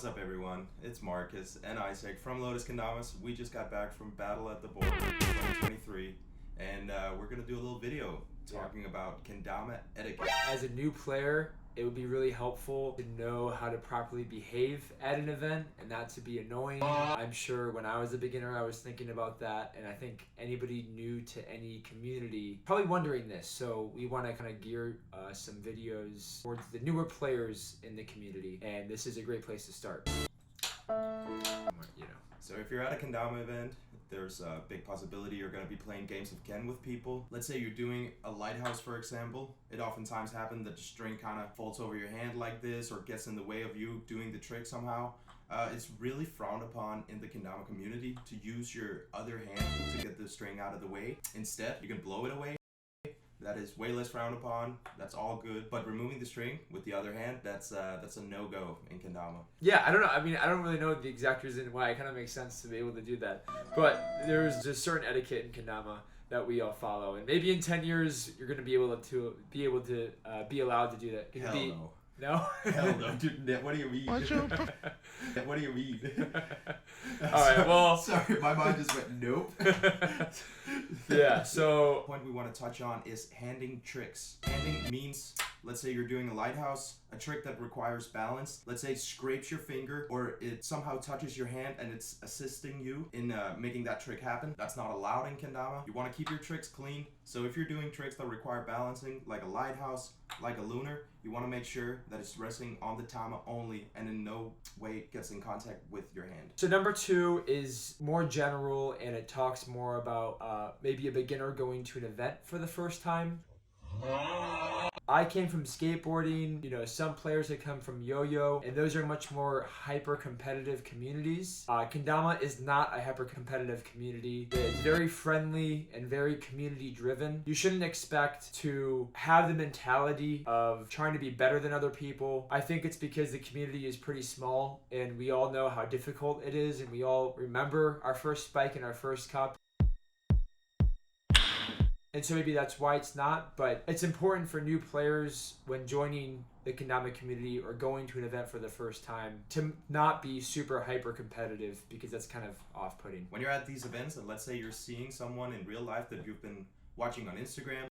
What's up, everyone? It's Markus and Isaac from Lotus Kendamas. We just got back from Battle at the Border 2023, and we're gonna do a little video talking about kendama etiquette. As a new player, it would be really helpful to know how to properly behave at an event and not to be annoying. I'm sure when I was a beginner, I was thinking about that, and I think anybody new to any community probably wondering this. So we want to kind of gear some videos towards the newer players in the community, and this is a great place to start. So if you're at a kendama event, there's a big possibility you're going to be playing games of Ken with people. Let's say you're doing a lighthouse, for example. It oftentimes happens that the string kind of falls over your hand like this or gets in the way of you doing the trick somehow. It's really frowned upon in the kendama community to use your other hand to get the string out of the way. Instead, you can blow it away. That is way less frowned upon. That's all good. But removing the string with the other hand, that's a no-go in kendama. Yeah, I don't know. I mean, I don't really know the exact reason why. It kind of makes sense to be able to do that. But there's just certain etiquette in kendama that we all follow, and maybe in 10 years you're going to be able to be allowed to do that. Hell no. No? Hell no, dude. What do you mean? What do you mean? Alright, well... Sorry, my mind just went, nope. Yeah, so... The point we want to touch on is handing tricks. Handing means, let's say you're doing a lighthouse, a trick that requires balance. Let's say it scrapes your finger, or it somehow touches your hand and it's assisting you in making that trick happen. That's not allowed in kendama. You want to keep your tricks clean. So if you're doing tricks that require balancing, like a lighthouse, like a lunar, you want to make sure that it's resting on the tama only and in no way gets in contact with your hand. So number 2 is more general, and it talks more about maybe a beginner going to an event for the first time. I came from skateboarding, some players that come from yo-yo, and those are much more hyper-competitive communities. Kendama is not a hyper-competitive community. It's very friendly and very community-driven. You shouldn't expect to have the mentality of trying to be better than other people. I think it's because the community is pretty small, and we all know how difficult it is, and we all remember our first spike and our first cup. And so maybe that's why it's not, but it's important for new players when joining the kendama community or going to an event for the first time to not be super hyper competitive, because that's kind of off-putting. When you're at these events, and let's say you're seeing someone in real life that you've been watching on Instagram.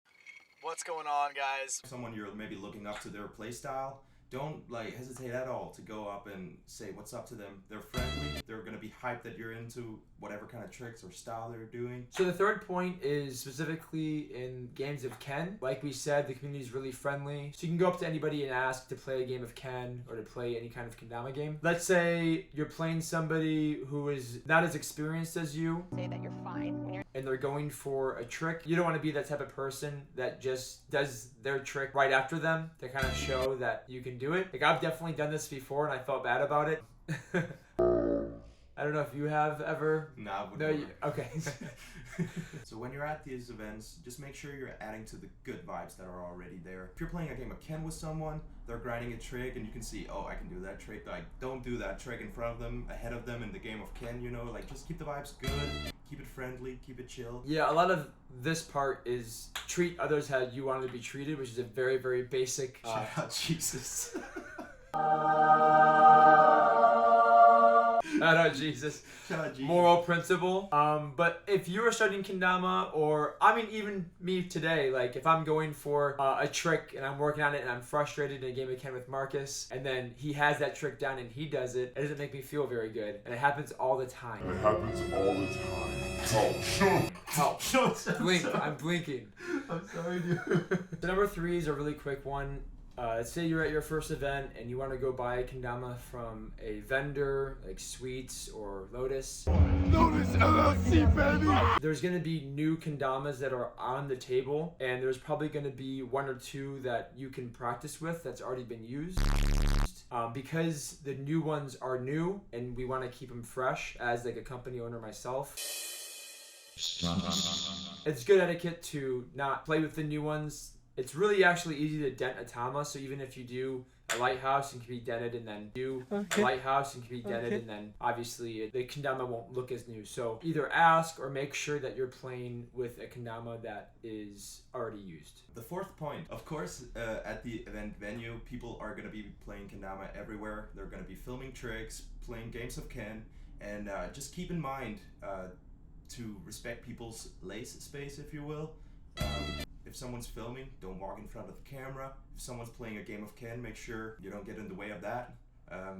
What's going on, guys? Someone you're maybe looking up to their play style. Don't hesitate at all to go up and say what's up to them. They're friendly. They're going to be hyped that you're into whatever kind of tricks or style they're doing. So the third point is specifically in games of Ken. Like we said, the community is really friendly. So you can go up to anybody and ask to play a game of Ken or to play any kind of kendama game. Let's say you're playing somebody who is not as experienced as you. Say that you're fine. And they're going for a trick. You don't want to be that type of person that just does their trick right after them to kind of show that you can do it. Like, I've definitely done this before and I felt bad about it. I don't know if you have ever. Nah, no. Okay. So when you're at these events, just make sure you're adding to the good vibes that are already there. If you're playing a game of Ken with someone, they're grinding a trick and you can see, oh, I can do that trick. Like, don't do that trick in front of them, ahead of them in the game of Ken, like, just keep the vibes good, keep it friendly, keep it chill. Yeah, a lot of this part is treat others how you want to be treated, which is a very, very basic... Shout out Jesus. Shout out Jesus. Moral principle. But if you are studying kendama, or even me today, like if I'm going for a trick and I'm working on it and I'm frustrated in a game of Ken with Markus, and then he has that trick down and he does it, it doesn't make me feel very good. And it happens all the time. Help. Blink. I'm blinking. I'm sorry, dude. So number 3 is a really quick one. Let's say you're at your first event and you want to go buy a kendama from a vendor like Sweets or Lotus. Lotus LLC, baby! There's going to be new kendamas that are on the table, and there's probably going to be 1 or 2 that you can practice with that's already been used. Because the new ones are new and we want to keep them fresh as like a company owner myself. It's good etiquette to not play with the new ones. It's really actually easy to dent a tama, so even if you do a lighthouse and can be dented and then new. Okay. A lighthouse and can be dented and then obviously the kendama won't look as new. So either ask or make sure that you're playing with a kendama that is already used. The fourth point, of course, at the event venue, people are going to be playing kendama everywhere. They're going to be filming tricks, playing games of Ken, and just keep in mind to respect people's lace space, if you will. If someone's filming, don't walk in front of the camera. If someone's playing a game of Ken, make sure you don't get in the way of that.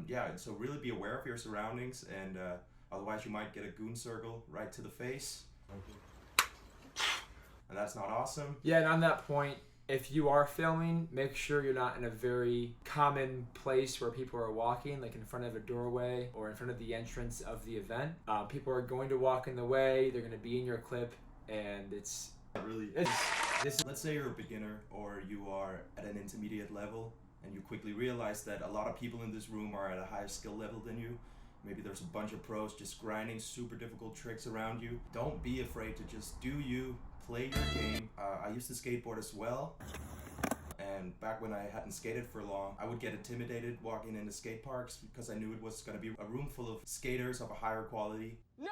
Yeah, so really be aware of your surroundings, and otherwise you might get a goon circle right to the face. And that's not awesome. Yeah, and on that point, if you are filming, make sure you're not in a very common place where people are walking, like in front of a doorway or in front of the entrance of the event. People are going to walk in the way, they're going to be in your clip, and it's really... Let's say you're a beginner or you are at an intermediate level and you quickly realize that a lot of people in this room are at a higher skill level than you. Maybe there's a bunch of pros just grinding super difficult tricks around you. Don't be afraid to just do you, play your game. I used to skateboard as well. And back when I hadn't skated for long, I would get intimidated walking into skate parks because I knew it was going to be a room full of skaters of a higher quality. No!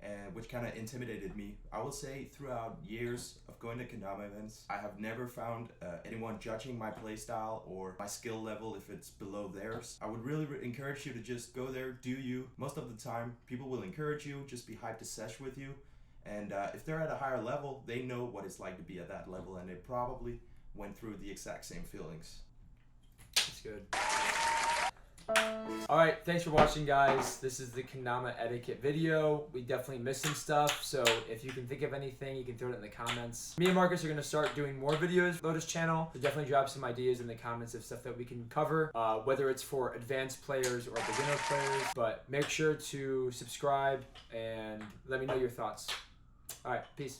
And which kind of intimidated me. I will say throughout years of going to kendama events, I have never found anyone judging my playstyle or my skill level if it's below theirs. I would really encourage you to just go there, do you. Most of the time, people will encourage you, just be hyped to sesh with you. And if they're at a higher level, they know what it's like to be at that level, and they probably went through the exact same feelings. That's good. Alright, thanks for watching, guys. This is the kendama etiquette video. We definitely missed some stuff, so if you can think of anything, you can throw it in the comments. Me and Marcus are going to start doing more videos on Lotus channel, so definitely drop some ideas in the comments of stuff that we can cover, whether it's for advanced players or beginner players. But make sure to subscribe and let me know your thoughts. Alright, peace.